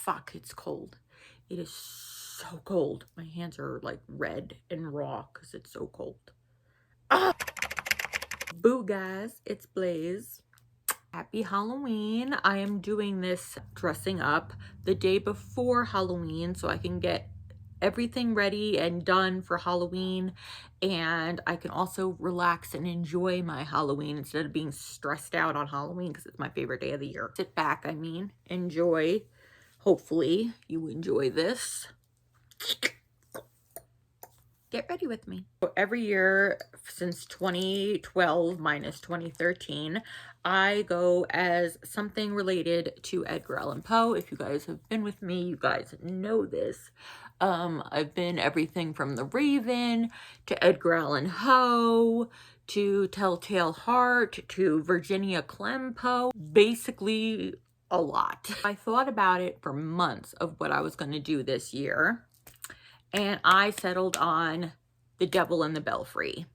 fuck, it's cold. It is so cold. My hands are like red and raw because it's so cold. Ah! Boo guys, it's Blaze. Happy Halloween. I am doing this dressing up the day before Halloween so I can get everything ready and done for Halloween, and I can also relax and enjoy my Halloween instead of being stressed out on Halloween because it's my favorite day of the year. Sit back, enjoy. Hopefully you enjoy this. Get ready with me. So every year since 2012 minus 2013, I go as something related to Edgar Allan Poe. If you guys have been with me, you guys know this. I've been everything from The Raven to Edgar Allan Poe to Telltale Heart to Virginia Clem Poe. Basically a lot. I thought about it for months of what I was going to do this year. And I settled on The Devil in the Belfry.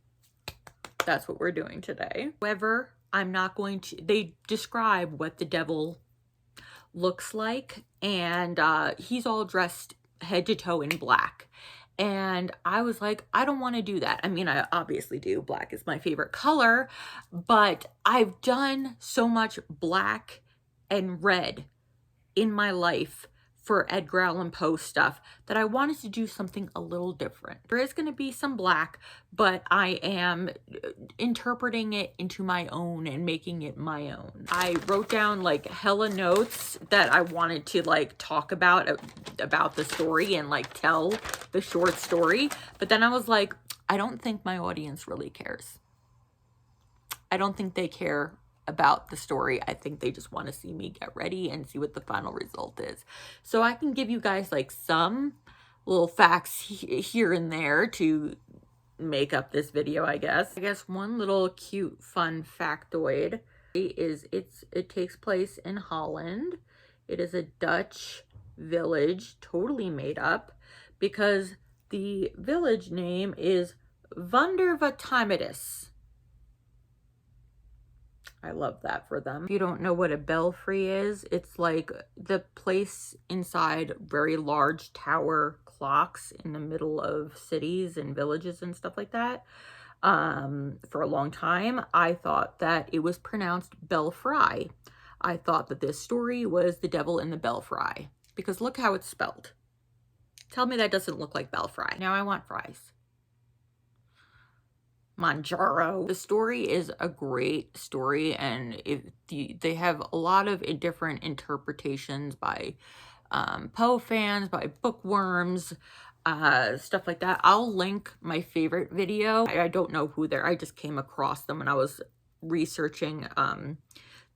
That's what we're doing today. However, I'm not going to, they describe what the devil looks like. And he's all dressed head to toe in black. And I was like, I don't want to do that. I mean, I obviously do. Black is my favorite color. But I've done so much black and red in my life for Edgar Allan Poe stuff that I wanted to do something a little different. There is going to be some black, but I am interpreting it into my own and making it my own. I wrote down like hella notes that I wanted to like talk about the story and like tell the short story. But then I was like, I don't think my audience really cares. I don't think they care about the story. I think they just want to see me get ready and see what the final result is. So I can give you guys like some little facts here and there to make up this video, I guess. One little cute fun factoid is it takes place in Holland. It is a Dutch village, totally made up, because the village name is Wonderwatimidis. I love that for them. If you don't know what a belfry is, it's like the place inside very large tower clocks in the middle of cities and villages and stuff like that. For a long time, I thought that it was pronounced belfry. I thought that this story was The Devil in the Belfry because look how it's spelled. Tell me that doesn't look like belfry. Now I want fries. Manjaro. The story is a great story, and they have a lot of different interpretations by Poe fans, by bookworms, stuff like that. I'll link my favorite video. I don't know who I just came across them when I was researching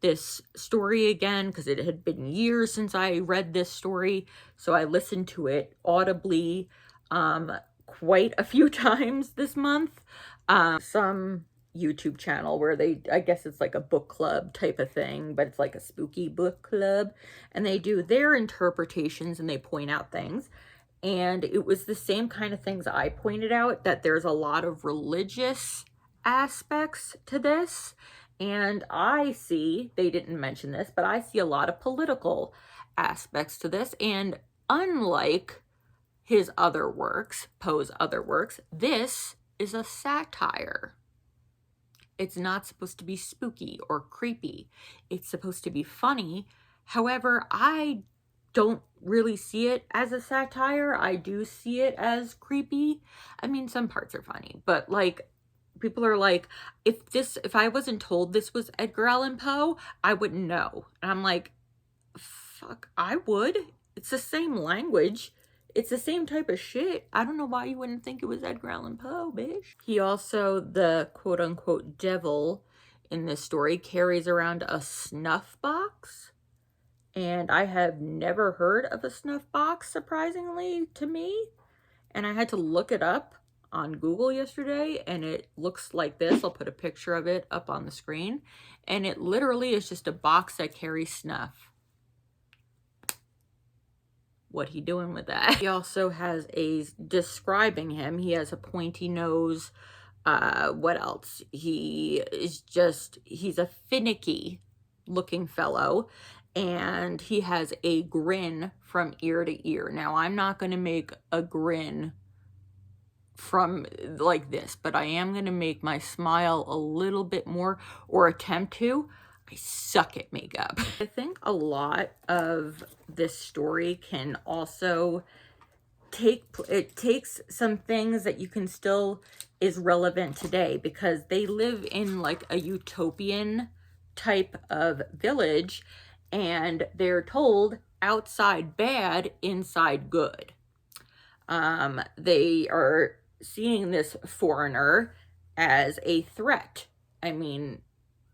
this story again because it had been years since I read this story, so I listened to it audibly quite a few times this month. Some YouTube channel where I guess it's like a book club type of thing, but it's like a spooky book club, and they do their interpretations and they point out things. And it was the same kind of things I pointed out, that there's a lot of religious aspects to this. And I see, they didn't mention this, but I see a lot of political aspects to this. And unlike his other works, Poe's other works, this is a satire. It's not supposed to be spooky or creepy. It's supposed to be funny. However, I don't really see it as a satire. I do see it as creepy. I mean, some parts are funny, but like people are like, if I wasn't told this was Edgar Allan Poe, I wouldn't know. And I'm like, fuck, I would. It's the same language. It's the same type of shit. I don't know why you wouldn't think it was Edgar Allan Poe, bitch. He also, the quote-unquote devil in this story, carries around a snuff box. And I have never heard of a snuff box, surprisingly to me. And I had to look it up on Google yesterday, and it looks like this. I'll put a picture of it up on the screen. And it literally is just a box that carries snuff. What he doing with that? He also has describing him, he has a pointy nose. What else? He's a finicky looking fellow, and he has a grin from ear to ear. Now, I'm not going to make a grin from like this, but I am going to make my smile a little bit more, or attempt to. I suck at makeup. I think a lot of this story can also takes some things that you can still is relevant today, because they live in like a utopian type of village, and they're told outside bad, inside good. They are seeing this foreigner as a threat. I mean,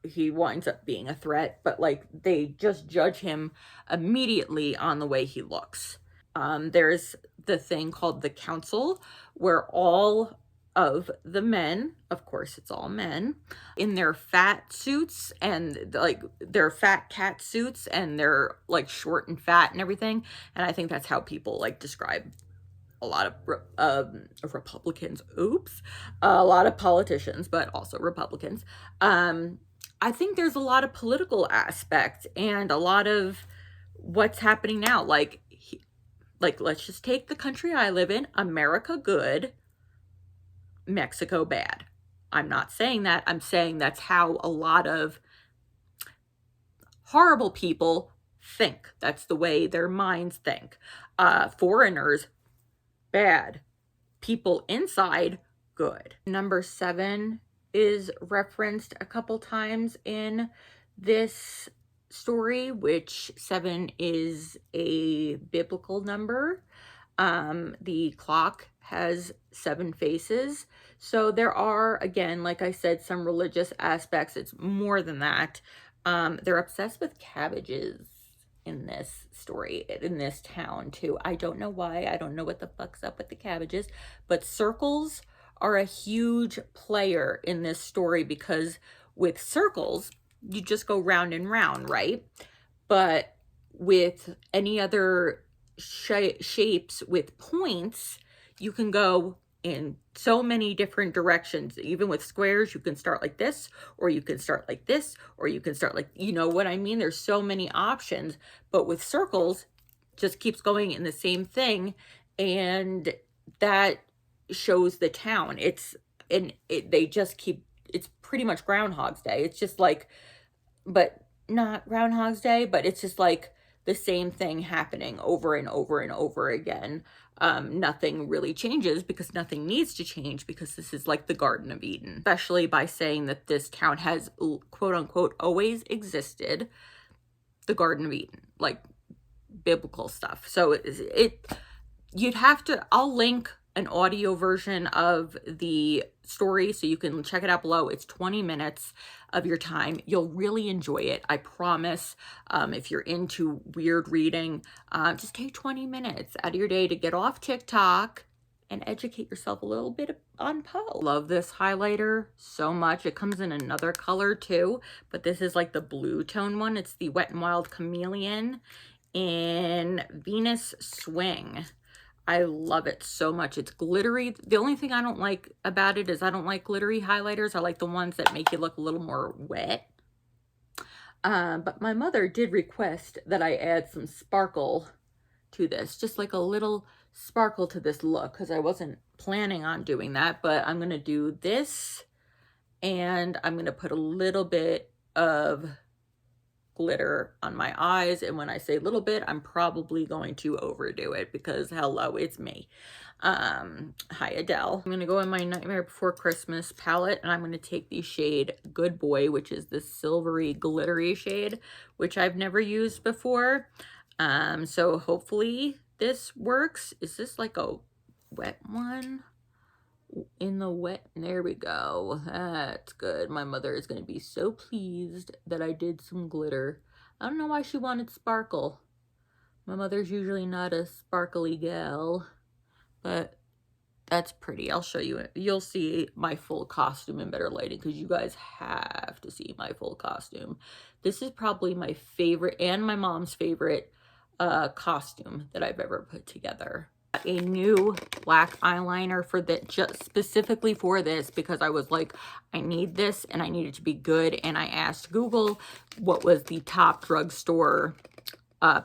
he winds up being a threat, but like they just judge him immediately on the way he looks. There's the thing called the council, where all of the men, of course it's all men, in their fat suits, and like their fat cat suits, and they're like short and fat and everything. And I think that's how people like describe a lot of Republicans, a lot of politicians, but also Republicans. I think there's a lot of political aspect and a lot of what's happening now. Like let's just take the country I live in, America good, Mexico bad. I'm not saying that. I'm saying that's how a lot of horrible people think. That's the way their minds think. Foreigners, bad. People inside, good. Number 7 is referenced a couple times in this story, which 7 is a biblical number. The clock has 7 faces. So there are, again, like I said, some religious aspects. It's more than that. They're obsessed with cabbages in this story, in this town too. I don't know why. I don't know what the fuck's up with the cabbages, but circles are a huge player in this story, because with circles, you just go round and round, right? But with any other shapes with points, you can go in so many different directions. Even with squares, you can start like this, or you can start like this, or you can start like, you know what I mean? There's so many options. But with circles, just keeps going in the same thing, and that shows the town. They just keep, it's pretty much Groundhog's Day. It's just like, but not Groundhog's Day, but it's just like the same thing happening over and over and over again. Nothing really changes, because nothing needs to change, because this is like the Garden of Eden, especially by saying that this town has quote unquote always existed, the Garden of Eden, like biblical stuff. So you'd have to, I'll link an audio version of the story so you can check it out below. It's 20 minutes of your time. You'll really enjoy it, I promise. If you're into weird reading, just take 20 minutes out of your day to get off TikTok and educate yourself a little bit on Poe. Love this highlighter so much. It comes in another color too, but this is like the blue tone one. It's the Wet n Wild Chameleon in Venus Swing. I love it so much. It's glittery. The only thing I don't like about it is I don't like glittery highlighters. I like the ones that make you look a little more wet. But my mother did request that I add some sparkle to this, just like a little sparkle to this look, because I wasn't planning on doing that, but I'm going to do this, and I'm going to put a little bit of glitter on my eyes. And when I say little bit, I'm probably going to overdo it, because hello, it's me. Hi Adele. I'm gonna go in my Nightmare Before Christmas palette, and I'm gonna take the shade Good Boy, which is this silvery glittery shade, which I've never used before. So hopefully this works. Is this like a wet one? In the wet, there we go. That's good. My mother is going to be so pleased that I did some glitter. I don't know why she wanted sparkle. My mother's usually not a sparkly gal, but that's pretty. I'll show you it. You'll see my full costume in better lighting, because you guys have to see my full costume. This is probably my favorite and my mom's favorite costume that I've ever put together. A new black eyeliner for that, just specifically for this, because I was like, I need this and I need it to be good. And I asked Google what was the top drugstore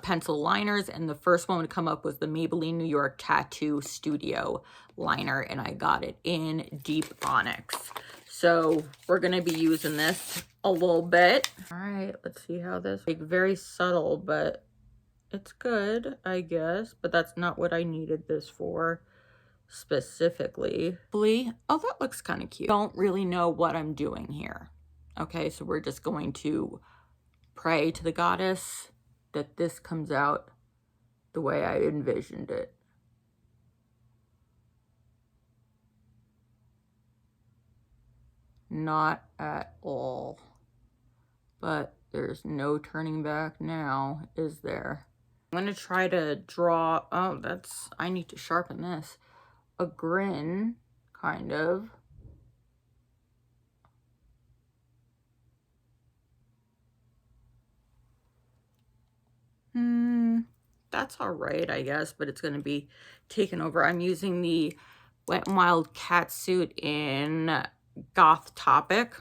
pencil liners, and the first one to come up was the Maybelline New York Tattoo Studio liner, and I got it in Deep Onyx. So we're going to be using this a little bit. All right, let's see how this, like, very subtle, but it's good, I guess, but that's not what I needed this for specifically. Oh, that looks kind of cute. Don't really know what I'm doing here. Okay, so we're just going to pray to the goddess that this comes out the way I envisioned it. Not at all. But there's no turning back now, is there? I'm going to try to draw, oh, I need to sharpen this. A grin, kind of. That's all right, I guess, but it's going to be taken over. I'm using the Wet n Wild Catsuit in Goth Topic.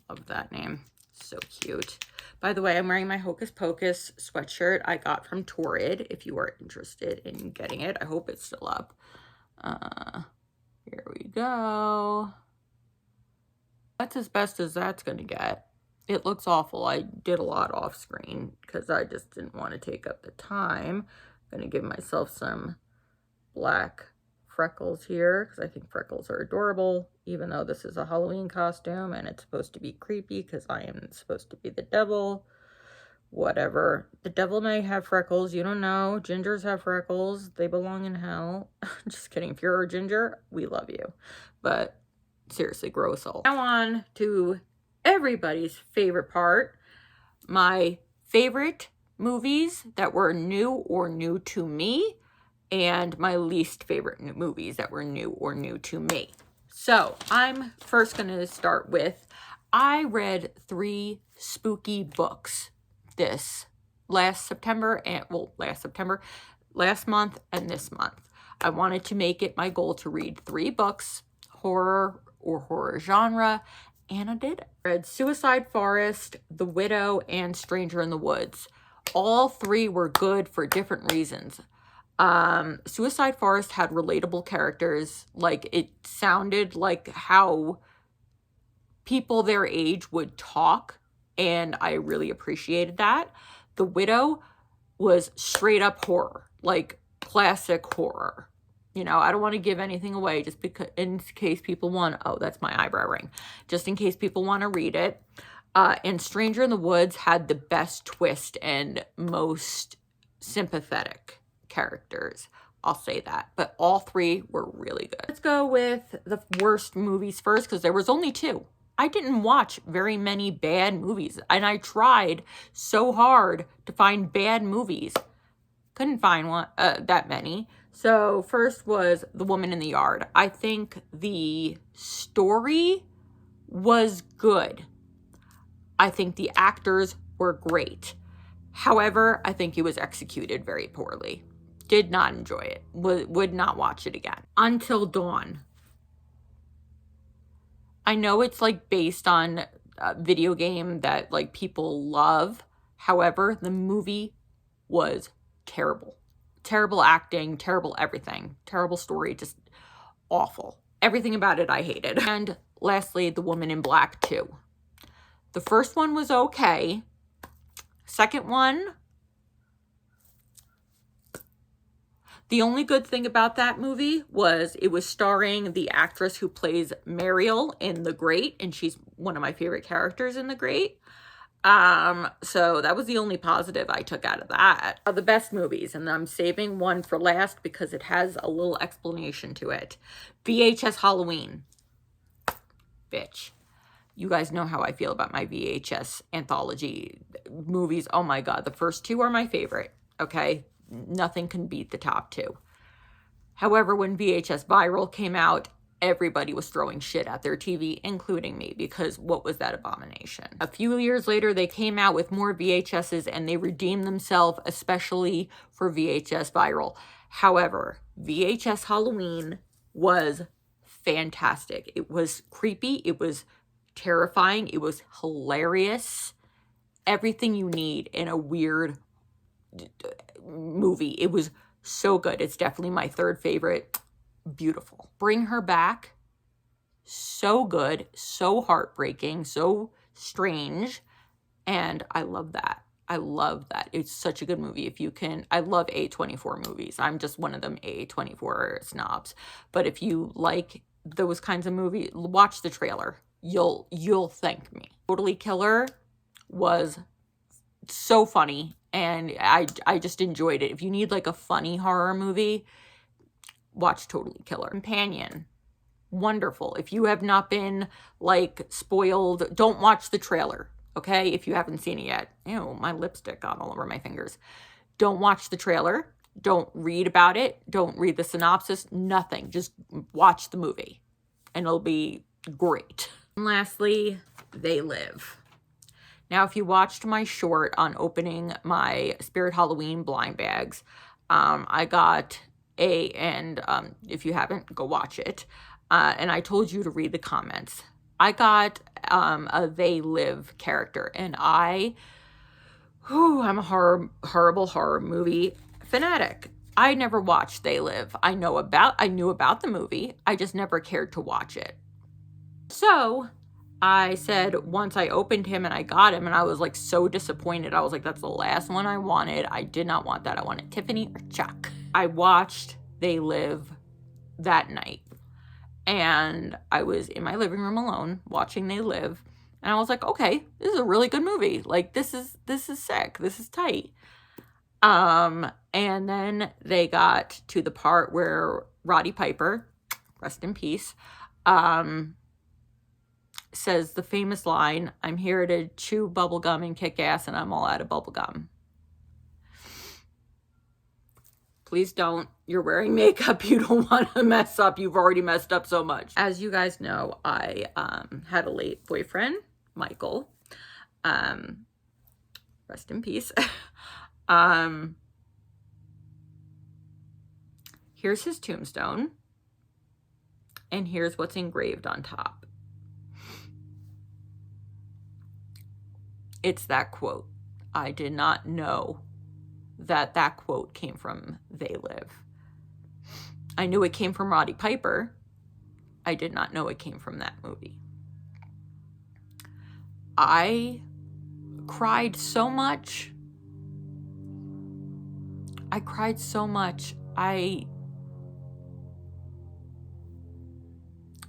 Love that name. So cute. By the way, I'm wearing my Hocus Pocus sweatshirt I got from Torrid, if you are interested in getting it. I hope it's still up. Here we go. That's as best as that's going to get. It looks awful. I did a lot off screen because I just didn't want to take up the time. I'm going to give myself some black freckles here because I think freckles are adorable, even though this is a Halloween costume and it's supposed to be creepy because I am supposed to be the devil. Whatever. The devil may have freckles. You don't know. Gingers have freckles. They belong in hell. Just kidding. If you're a ginger, we love you. But seriously, grow a soul. Now on to everybody's favorite part. My favorite movies that were new or new to me, and my least favorite movies that were new or new to me. So I'm first going to start with, I read 3 spooky books last month and this month. I wanted to make it my goal to read 3 books, horror or horror genre, and I did it. I read Suicide Forest, The Widow, and Stranger in the Woods. All 3 were good for different reasons. Suicide Forest had relatable characters. Like, it sounded like how people their age would talk, and I really appreciated that. The Widow was straight up horror, like classic horror. You know, I don't want to give anything away just because, in case people want, oh, that's my eyebrow ring, just in case people want to read it. And Stranger in the Woods had the best twist and most sympathetic characters. I'll say that. But all 3 were really good. Let's go with the worst movies first, because there was only 2. I didn't watch very many bad movies, and I tried so hard to find bad movies. Couldn't find that many. So first was The Woman in the Yard. I think the story was good. I think the actors were great. However, I think it was executed very poorly. Did not enjoy it. Would not watch it again. Until Dawn. I know it's like based on a video game that like people love. However, the movie was terrible. Terrible acting, terrible everything. Terrible story, just awful. Everything about it I hated. And lastly, The Woman in Black 2. The first one was okay. Second one, the only good thing about that movie was it was starring the actress who plays Mariel in The Great, and she's one of my favorite characters in The Great. So that was the only positive I took out of that. The best movies, and I'm saving one for last because it has a little explanation to it. VHS Halloween. Bitch. You guys know how I feel about my VHS anthology movies. Oh my God, the first 2 are my favorite, okay? Nothing can beat the top 2. However, when VHS Viral came out, everybody was throwing shit at their TV, including me, because what was that abomination? A few years later, they came out with more VHSs and they redeemed themselves, especially for VHS Viral. However, VHS Halloween was fantastic. It was creepy. It was terrifying. It was hilarious. Everything you need in a weird movie. It was so good. It's definitely my third favorite. Beautiful. Bring Her Back. So good, so heartbreaking, so strange, and I love that. I love that. It's such a good movie. If you can, I love A24 movies. I'm just one of them A24 snobs. But if you like those kinds of movies, watch the trailer. You'll thank me. Totally Killer was so funny, and I just enjoyed it. If you need like a funny horror movie, watch Totally Killer. Companion. Wonderful. If you have not been like spoiled, don't watch the trailer, okay? If you haven't seen it yet. Ew, my lipstick got all over my fingers. Don't watch the trailer. Don't read about it. Don't read the synopsis. Nothing. Just watch the movie and it'll be great. And lastly, They Live. Now, if you watched my short on opening my Spirit Halloween blind bags, I got if you haven't, go watch it. And I told you to read the comments. I got a They Live character, and I'm a horrible horror movie fanatic. I never watched They Live. I knew about the movie. I just never cared to watch it. So I said, once I opened him and I got him, and I was like so disappointed. I was like, that's the last one I wanted. I did not want that. I wanted Tiffany or Chuck. I watched They Live that night. And I was in my living room alone watching They Live. And I was like, okay, this is a really good movie. Like, this is sick. This is tight. And then they got to the part where Roddy Piper, rest in peace, says the famous line, "I'm here to chew bubblegum and kick ass, and I'm all out of bubblegum." Please don't. You're wearing makeup. You don't want to mess up. You've already messed up so much. As you guys know, I had a late boyfriend, Michael. Rest in peace. Here's his tombstone. And here's what's engraved on top. It's that quote. I did not know that quote came from They Live. I knew it came from Roddy Piper. I did not know it came from that movie. I cried so much.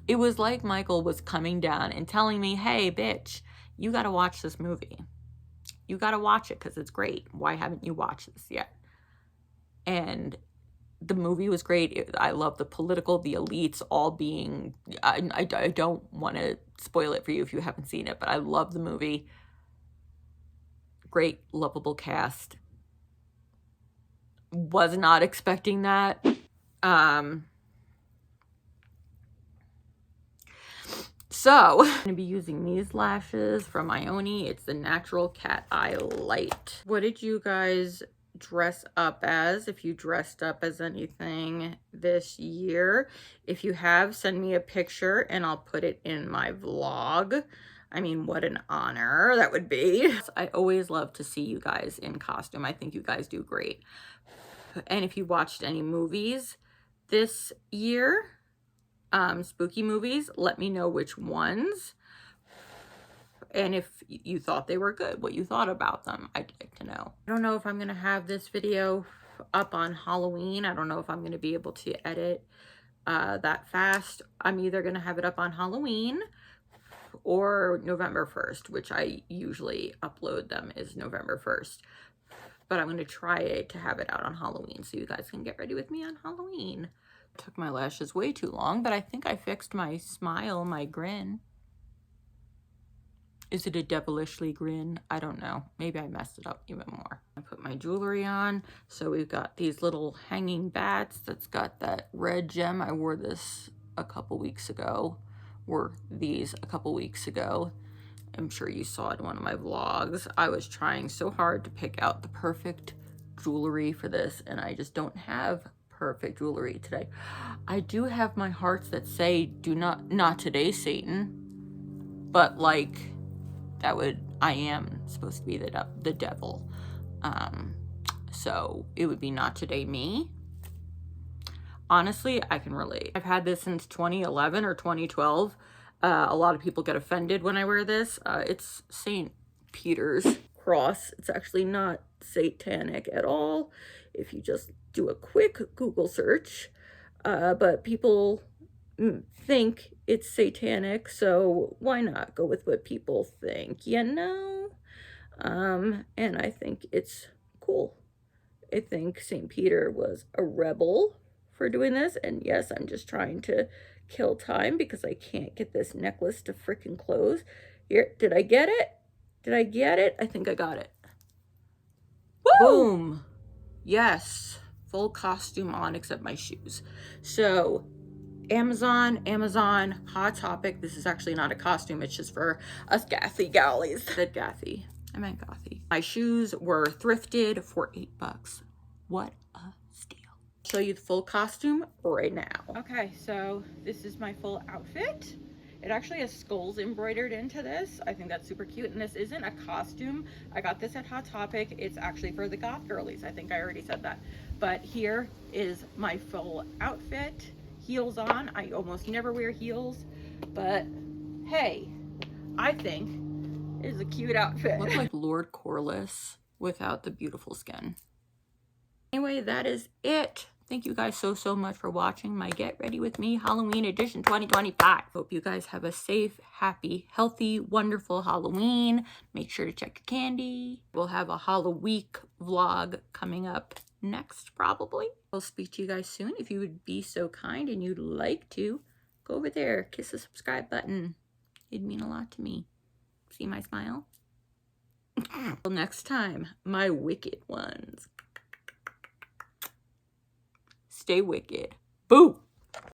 It was like Michael was coming down and telling me, hey, bitch, you got to watch this movie. You got to watch it because it's great. Why haven't you watched this yet? And the movie was great. I love the elites all being, I don't want to spoil it for you if you haven't seen it, but I love the movie. Great, lovable cast. Was not expecting that. So, I'm going to be using these lashes from Ione. It's the Natural Cat Eye Light. What did you guys dress up as? If you dressed up as anything this year. If you have, send me a picture and I'll put it in my vlog. I mean, what an honor that would be. I always love to see you guys in costume. I think you guys do great. And if you watched any movies this year, spooky movies, let me know which ones. And if you thought they were good, what you thought about them, I'd like to know. I don't know if I'm going to have this video up on Halloween. I don't know if I'm going to be able to edit that fast. I'm either going to have it up on Halloween or November 1st, which I usually upload them is November 1st. But I'm going to try to have it out on Halloween so you guys can get ready with me on Halloween. Took my lashes way too long, but I think I fixed my smile, my grin. Is it a devilishly grin? I don't know. Maybe I messed it up even more. I put my jewelry on. So we've got these little hanging bats that's got that red gem. I wore this a couple weeks ago. I'm sure you saw it in one of my vlogs. I was trying so hard to pick out the perfect jewelry for this, and I just don't have perfect jewelry today. I do have my hearts that say, do not today, Satan. But like, I am supposed to be the devil. So it would be Not Today Me. Honestly, I can relate. I've had this since 2011 or 2012. A lot of people get offended when I wear this. It's St. Peter's cross. It's actually not satanic at all if you just do a quick Google search. But people think it's satanic, so why not go with what people think, you know? And I think it's cool. I think St. Peter was a rebel for doing this, and yes, I'm just trying to kill time because I can't get this necklace to freaking close. Here, did I get it? Did I get it? I think I got it. Woo! Boom. Yes, full costume on except my shoes. So Amazon, Hot Topic. This is actually not a costume, it's just for us Gathy galleys. I said Gathy, I meant Gothy. My shoes were thrifted for $8. What a steal. I'll show you the full costume right now. Okay, so this is my full outfit. It actually has skulls embroidered into this. I think that's super cute, and this isn't a costume. I got this at Hot Topic. It's actually for the goth girlies. I think I already said that. But here is my full outfit. Heels on. I almost never wear heels, but hey, I think it is a cute outfit. Look like Lord Corliss without the beautiful skin. Anyway, that is it. Thank you guys so much for watching my Get Ready With Me Halloween edition 2025. Hope you guys have a safe, happy, healthy, wonderful Halloween. Make sure to check your candy. We'll have a Halloween vlog coming up next, probably. I'll speak to you guys soon. If you would be so kind and you'd like to, go over there, kiss the subscribe button. It'd mean a lot to me. See my smile? Till next time, my wicked ones. Stay wicked. Boo!